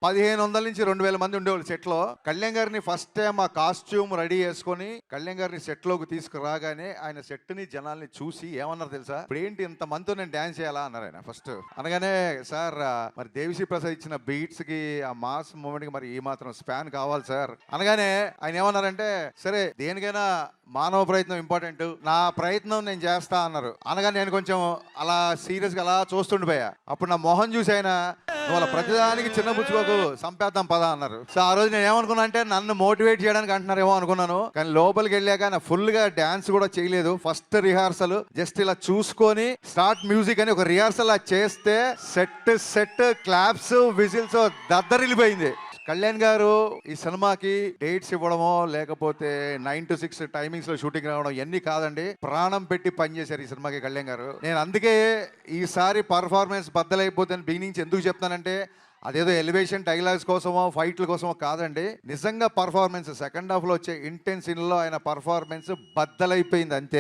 1500 నుంచి 2000 మంది ఉండేవాళ్ళు సెట్‌లో. కళ్యాణ్ గారిని ఫస్ట్ టైమ్ ఆ కాస్ట్యూమ్ రెడీ చేసుకొని, కళ్యాణ్ గారిని సెట్‌లోకి తీసుకురాగానే ఆయన సెట్‌ని, జనాల్ని చూసి ఏమన్నారు తెలుసా? "ఇప్పుడేంటి ఇంతమందితో నేను డాన్స్ చేయాలా?" అన్నారాయన ఫస్ట్. అనగానే సార్ మరి దేవిశ్రీ ప్రసాద్ ఇచ్చిన బీట్స్‌కి, ఆ మాస్ మూవ్‌మెంట్‌కి మరి ఈ మాత్రం స్పాన్ కావాలి సార్. అనగానే ఆయన ఏమన్నారంటే, "సరే దేనికైనా మానవ ప్రయత్నం ఇంపార్టెంట్. నా ప్రయత్నం నేను చేస్తా" అన్నారు. అనగానే నేను కొంచెం అలా సీరియస్‌గా అలా చూస్తుండిపోయా. అప్పుడు నా మొహం చూసి ఆయన, "నువ్వు అలా ప్రతిదానికి చిన్నబుచ్చుకోకు, సంపేద్దాం పద" అన్నారు. సో ఆ రోజు నేను ఏమనుకున్నా అంటే నన్ను మోటివేట్ చేయడానికి అంటున్నారేమో అనుకున్నాను. కానీ లోపలికి వెళ్ళాక ఆయన ఫుల్ గా డాన్స్ కూడా చేయలేదు. ఫస్ట్ రిహార్సల్ జస్ట్ ఇలా చూసుకొని స్టార్ట్ మ్యూజిక్ అని ఒక రిహార్సల్ చేస్తే సెట్ క్లాప్స్ విజిల్స్ దద్దరిల్లిపోయింది. కళ్యాణ్ గారు ఈ సినిమాకి డేట్స్ ఇవ్వడమో లేకపోతే 9 to 6 టైమింగ్స్ లో షూటింగ్ రావడం ఇవన్నీ కాదండి, ప్రాణం పెట్టి పనిచేశారు ఈ సినిమాకి కళ్యాణ్ గారు. నేను అందుకే ఈసారి పర్ఫార్మెన్స్ బద్దలైపోతే బిగినింగ్ ఎందుకు చెప్తానంటే, అదేదో ఎలివేషన్ డైలాగ్స్ కోసమో ఫైట్ల కోసమో కాదండి, నిజంగా పర్ఫార్మెన్స్ సెకండ్ హాఫ్ లో వచ్చే ఇంటెన్స్ సీన్ లో ఆయన పర్ఫార్మెన్స్ బద్దలైపోయింది అంతే.